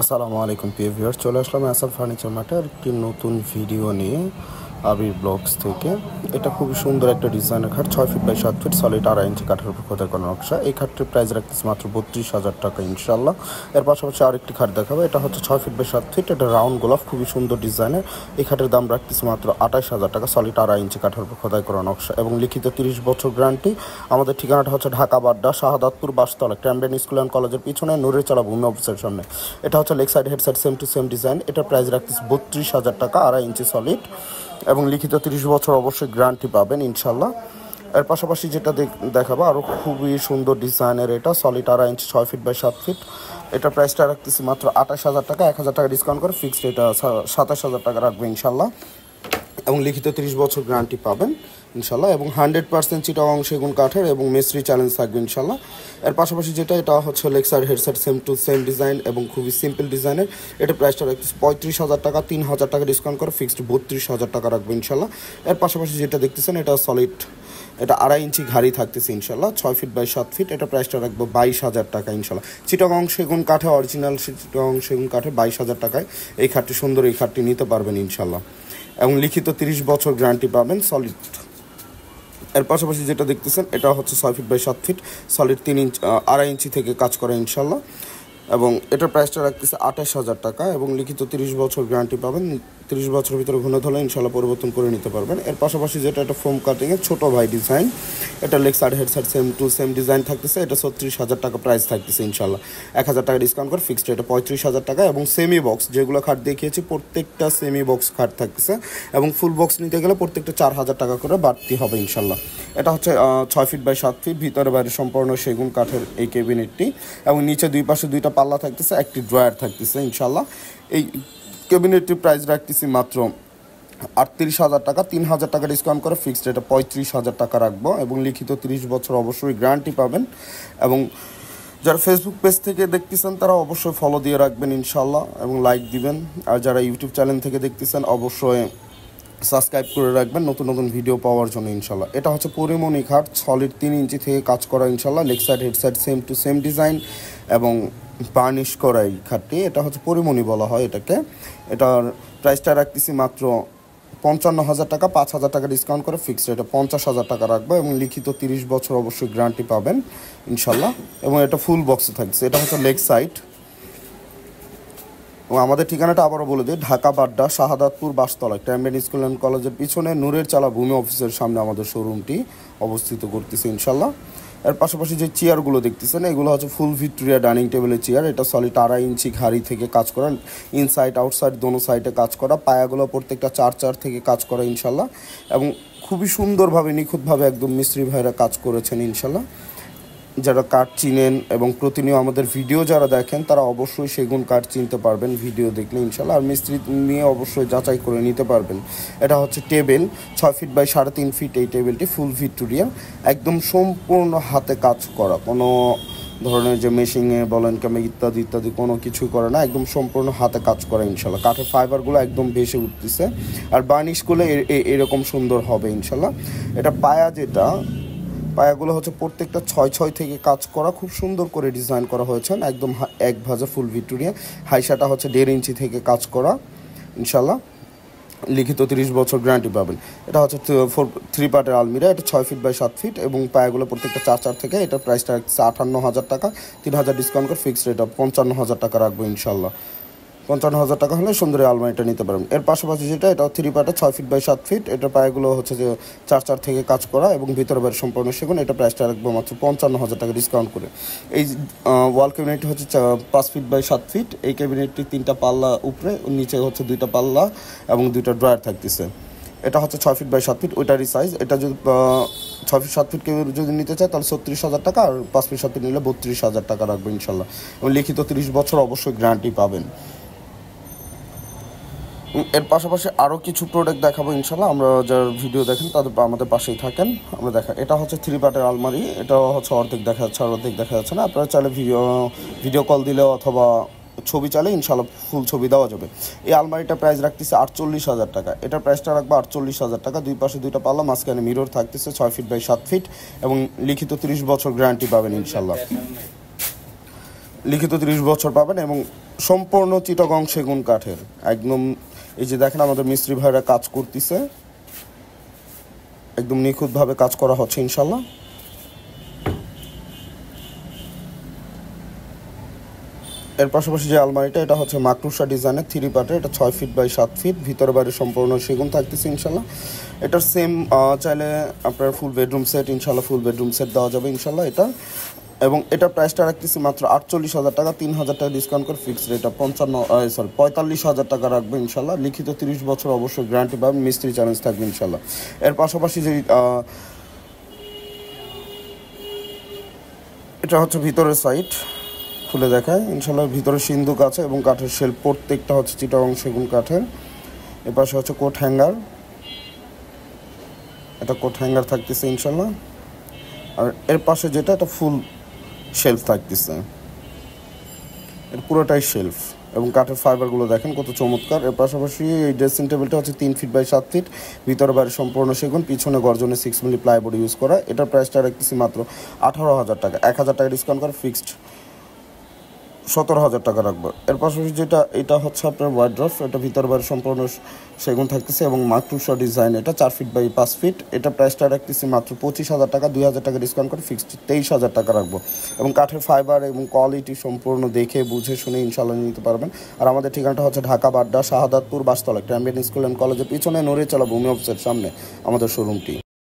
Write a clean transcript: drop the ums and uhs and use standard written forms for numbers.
আসসালামু আলাইকুম প্রিয় ভিউয়ার, চলে আসলাম আসাম ফার্নিচার মার্টের একটি নতুন ভিডিও নিয়ে আবির ব্লগস থেকে। এটা খুবই সুন্দর একটা ডিজাইনের খাট, 6 ফিট বাই 7 ফিট, সলিড 2.5 ইঞ্চি কাঠের উপর খোদাই করা নকশা। এই খাটটির প্রাইস রাখতেছে মাত্র 32,000 টাকা ইনশাল্লাহ। এর পাশাপাশি আরেকটি খাট দেখাবো, এটা হচ্ছে 6 ফিট বাই 7 ফিট, এটা রাউন্ড গোলাপ, খুবই সুন্দর ডিজাইনের। এই খাটের দাম রাখতেছে মাত্র 28,000 টাকা, সলিড 2.5 ইঞ্চি কাঠের উপর খোদাই করা নকশা এবং লিখিত 30 বছর গ্যারান্টি। আমাদের ঠিকানাটা হচ্ছে ঢাকা বাড্ডা, শাহাদাতপুর বাসতলা, ক্যামব্রেন স্কুল অ্যান্ড কলেজের পিছনে, নূরের চালা ভূমি অফিসের সামনে। এটা হচ্ছে leg side head side same to same design. এটার প্রাইস রাখতেছে 32,000 টাকা, 2.5 ইঞ্চি সলিড এবং লিখিত 30 বছর অবশ্যই গ্যারান্টি পাবেন ইনশাল্লাহ। এর পাশাপাশি যেটা দেখাবো আরও খুবই সুন্দর ডিজাইনের, এটা solid 2.5 inch 6 feet by 7 feet. এটার প্রাইসটা রাখতেছি মাত্র 28,000 টাকা, 1,000 টাকা ডিসকাউন্ট করে ফিক্সড এটা 27,000 টাকা রাখবে ইনশাল্লাহ এবং লিখিত 30 বছর গ্যারান্টি পাবেন ইনশাল্লাহ এবং 100% চিটাগাং সেগুন কাঠের এবং মিস্ত্রি চ্যালেঞ্জ থাকবে ইনশাল্লাহ। এর পাশাপাশি এটা হচ্ছে leg side headset same to same design এবং খুবই সিম্পল ডিজাইনের। এটা প্রাইসটা রাখতেছে 35,000 টাকা, 3,000 টাকা ডিসকাউন্ট করে ফিক্সড 32,000 টাকা রাখবে ইনশাল্লাহ। এর পাশাপাশি যেটা দেখতেছেন এটা সলিড, এটা 2.5 ইঞ্চি ঘাড়ি থাকতেছে ইনশাল্লাহ, 6 ফিট বাই 7 ফিট। এটা প্রাইসটা রাখবো 22,000 টাকা ইনশাল্লাহ। চিটাগাং সেগুন কাঠে, অরিজিনাল চিটাগাং সেগুন কাঠে 22,000 টাকায় এই খাটটি সুন্দর, এই খাটটি নিতে পারবেন ইনশাল্লাহ এবং লিখিত 30 বছর গ্যারান্টি পাবেন সলিড। এর পাশাপাশি যেটা দেখতেছেন এটা হচ্ছে 6 ফিট বাই 7 ফিট, সলিড 2.5 ইঞ্চি থেকে কাজ করে ইনশাল্লাহ এবং এটার প্রাইসটা রাখতেছে 28,000 টাকা এবং লিখিত 30 বছর গ্যারান্টি পাবেন। 30 বছরের ভিতরে ঘন ধরলে ইনশাল্লাহ পরিবর্তন করে নিতে পারবেন। এর পাশাপাশি যেটা একটা ফোম কাটিংয়ের ছোটো ভাই ডিজাইন, এটা leg side head side same to same design থাকতেছে। এটা 36,000 টাকা প্রাইস থাকতেছে ইনশাল্লাহ, 1,000 টাকা ডিসকাউন্ট করে ফিক্সড এটা 35,000 টাকা এবং সেমি বক্স যেগুলো খাট দেখিয়েছি প্রত্যেকটা সেমি বক্স খাট থাকতেছে এবং ফুল বক্স নিতে গেলে প্রত্যেকটা 4,000 টাকা করে বাড়তি হবে ইনশাল্লাহ। এটা হচ্ছে 6 ফিট বাই 7 ফিট, ভিতরে বাইরে সম্পূর্ণ সেগুন কাঠের এই ক্যাবিনেটটি এবং নিচে দুই পাশে দুইটা পাল্লা থাকতেছে, একটি ড্রয়ার থাকতেছে ইনশাল্লাহ। এই ক্যাবিনেটটির প্রাইস রাখতেছি মাত্র 38,000 টাকা, 3,000 টাকা ডিসকাউন্ট করে ফিক্সড এটা 35,000 টাকা রাখবো এবং লিখিত 30 বছর অবশ্যই গ্যারান্টি পাবেন এবং যারা ফেসবুক পেজ থেকে দেখতেছেন তারা অবশ্যই ফলো দিয়ে রাখবেন ইনশাল্লাহ এবং লাইক দিবেন, আর যারা ইউটিউব চ্যানেল থেকে দেখতেছেন অবশ্যই সাবস্ক্রাইব করে রাখবেন নতুন নতুন ভিডিও পাওয়ার জন্য ইনশাল্লাহ। এটা হচ্ছে পরিমণি খাট, সলিড 3 ইঞ্চি থেকে কাজ করা ইনশাল্লাহ, leg side head side same to same design এবং বার্নিশ করা এই খাটটি। এটা হচ্ছে পরিমণি বলা হয় এটাকে। এটার প্রাইসটা রাখতেছি মাত্র 55,000 টাকা, 5,000 টাকা ডিসকাউন্ট করে ফিক্সড এটা 50,000 টাকা রাখবো এবং লিখিত 30 বছর অবশ্যই গ্যারান্টি পাবেন ইনশাল্লাহ এবং এটা ফুল বক্সে থাকছে। এটা হচ্ছে লেগ সাইড এবং আমাদের ঠিকানাটা আবারও বলে দিই, ঢাকা বাড্ডা, শাহাদাতপুর বাসতলা, ক্যামব্রেন স্কুল অ্যান্ড কলেজের পিছনে, নূরের চালা ভূমি অফিসের সামনে আমাদের শোরুমটি অবস্থিত করতেছে ইনশাল্লাহ। এর পাশাপাশি যে চেয়ারগুলো দেখতেছেন এগুলো হচ্ছে ফুল ভিক্টোরিয়া ডাইনিং টেবিলের চেয়ার। এটা সলিড 2.5 ইঞ্চি ঘাড়ি থেকে কাজ করা, ইনসাইড আউটসাইড দোনো সাইডে কাজ করা, পায়াগুলো প্রত্যেকটা 4 থেকে কাজ করা ইনশাল্লাহ এবং খুবই সুন্দরভাবে নিখুঁতভাবে একদম মিস্ত্রি ভাইরা কাজ করেছেন ইনশাল্লাহ। যারা কাঠ চিনেন এবং প্রতিনিয়ত আমাদের ভিডিও যারা দেখেন তারা অবশ্যই সেগুন কাঠ চিনতে পারবেন ভিডিও দেখলে ইনশাল্লাহ, আর মিস্ত্রি নিয়ে অবশ্যই যাচাই করে নিতে পারবেন। এটা হচ্ছে টেবিল, 6 ফিট বাই 3.5 ফিট। এই টেবিলটি ফুল ভিক্টোরিয়া, একদম সম্পূর্ণ হাতে কাজ করা, কোনো ধরনের যে মেশিনে বলেন কিংবা ইত্যাদি ইত্যাদি কোনো কিছুই করে না, একদম সম্পূর্ণ হাতে কাজ করা ইনশাল্লাহ। কাঠের ফাইবারগুলো একদম ভেসে উঠতেছে আর বার্নিশ করলে এরকম সুন্দর হবে ইনশাল্লাহ। এটা পায়াগুলো হচ্ছে প্রত্যেকটা 6 থেকে কাজ করা, খুব সুন্দর করে ডিজাইন করা হয়েছে, একদম এক ভাজা ফুল ভিক্টোরিয়া। হাইসাটা হচ্ছে 1.5 ইঞ্চি থেকে কাজ করা ইনশাল্লাহ, লিখিত 30 বছর গ্যারান্টি পাবেন। এটা হচ্ছে 3 পার্টের আলমিরা, এটা 6 ফিট বাই 7 ফিট এবং পায়াগুলো প্রত্যেকটা 4 থেকে। এটা প্রাইসটা 58,000 টাকা, 3,000 ডিসকাউন্ট করে ফিক্সড এটা 55,000 টাকা রাখবো ইনশাল্লাহ। 55,000 টাকা হলে সুন্দর আলমারিটা নিতে পারবেন। এর পাশাপাশি এটা 3 পার্টে 6 ফিট বাই 7 ফিট, এটা পায়াগুলো হচ্ছে যে 4 থেকে কাজ করা এবং ভিতরে বাইরে সম্পূর্ণ সেগুন। এটা প্রাইসটা রাখবো মাত্র 55,000 টাকা ডিসকাউন্ট করে। এই ওয়াল ক্যাবিনেটটি হচ্ছে 5 ফিট বাই 7 ফিট। এই ক্যাবিনেটটি 3টা পাল্লা উপরে, নিচে হচ্ছে 2টা পাল্লা এবং 2টা ড্রয়ার থাকতেছে। এটা হচ্ছে 6 ফিট বাই 7 ফিট, ওইটারই সাইজ। এটা যদি 6 ফিট 7 ফিট কেউ যদি নিতে চায় তাহলে 36,000 টাকা, আর 5 ফিট 7 ফিট নিলে 32,000 টাকা রাখবো ইনশাল্লাহ এবং লিখিত 30 বছর অবশ্যই গ্যারান্টি পাবেন। এর পাশাপাশি আরও কিছু প্রোডাক্ট দেখাবো ইনশাল্লাহ। আমরা যারা ভিডিও দেখেন তাদের আমাদের পাশেই থাকেন, আমরা এটা হচ্ছে 3 পার্টের আলমারি। এটা হচ্ছে অর্ধেক দেখা যাচ্ছে আর অর্ধেক দেখা যাচ্ছে না। আপনারা চাইলে ভিডিও কল দিলেও অথবা ছবি চাইলে ইনশাল্লাহ ফুল ছবি দেওয়া যাবে। এই আলমারিটার প্রাইস রাখতেছে 48,000 টাকা। এটার প্রাইসটা রাখবো 48,000 টাকা। দুই পাশে 2টা পাল্লা, মাঝখানে মিরর থাকতেছে, 6 ফিট বাই 7 ফিট এবং লিখিত 30 বছর গ্যারান্টি পাবেন ইনশাল্লাহ, লিখিত 30 বছর পাবেন এবং সম্পূর্ণ চিটাগং সেগুন কাঠের একদম। এই যে দেখেন আমাদের মিস্ত্রি ভাইরা কাজ করতেছে, একদম নিখুঁতভাবে কাজ করা হচ্ছে ইনশাল্লাহ। এর পাশাপাশি যে আলমারিটা, এটা হচ্ছে মাকড়সা ডিজাইনের 3 পার্টের, এটা 6 ফিট বাই 7 ফিট, ভিতরে বাইরে সম্পূর্ণ সেগুন থাকতেছে ইনশাল্লাহ। এটার সেম চাইলে আপনার ফুল বেডরুম সেট ইনশাল্লাহ ফুল বেডরুম সেট দেওয়া যাবে ইনশাল্লাহ এটা। এবং এটা প্রাইসটা রাখতেছি মাত্র 48,000 টাকা, 3,000 টাকা ডিসকাউন্ট করে ফিক্সড রেটটা 45,000 টাকা রাখবে ইনশাল্লাহ। লিখিত 30 বছর অবশ্যই গ্যারান্টি পাবেন, মিস্ত্রি চ্যালেঞ্জ থাকবে ইনশাল্লাহ। এর পাশাপাশি যে এটা হচ্ছে ভিতরের সাইড, খুলে দেখায় ইনশাল্লাহ। ভিতরে সিন্ধুক আছে এবং কাঠের শেল্ফ প্রত্যেকটা হচ্ছে চিটাগং সেগুন কাঠের। এর পাশে হচ্ছে কোট হ্যাঙ্গার, এটা কোট হ্যাঙ্গার থাকতেছে ইনশাল্লাহ। আর এর পাশে যেটা, এটা ফুল শেলফ থাকতেছে, এর পুরোটাই শেলফ এবং কাঠের ফাইবারগুলো দেখেন কত চমৎকার। এর পাশাপাশি এই ড্রেসিং টেবিলটা হচ্ছে 3 ফিট বাই 7 ফিট, ভিতরে বাইরে সম্পূর্ণ সেগুন, পিছনে গর্জনে 6 মিলি প্লাইবোর্ড ইউজ করা। এটার প্রাইসটা রাখতেছি মাত্র 18,000 টাকা, 1,000 টাকা ডিসকাউন্ট করে ফিক্সড 17,000 টাকা রাখবো। এর পাশাপাশি যেটা, এটা হচ্ছে আপনার ওয়ার্ড্রফ, এটা ভিতর বাইরে সম্পূর্ণ সেগুন থাকতেছে এবং মাকড়সা ডিজাইন, এটা 4 ফিট বাই 5 ফিট। এটা প্রাইসটা রাখতেছি মাত্র 25,000 টাকা, 2,000 টাকা ডিসকাউন্ট করে ফিক্সড 23,000 টাকা রাখবো। এবং কাঠের ফাইবার এবং কোয়ালিটি সম্পূর্ণ দেখে বুঝে শুনে ইনশাল্লাহ নিতে পারবেন। আর আমাদের ঠিকানাটা হচ্ছে Dhaka Badda Shahadatpur Bastala, Cambrian school and কলেজের পিছনে, নড়িয়াচলা ভূমি অফিসের সামনে আমাদের শোরুমটি।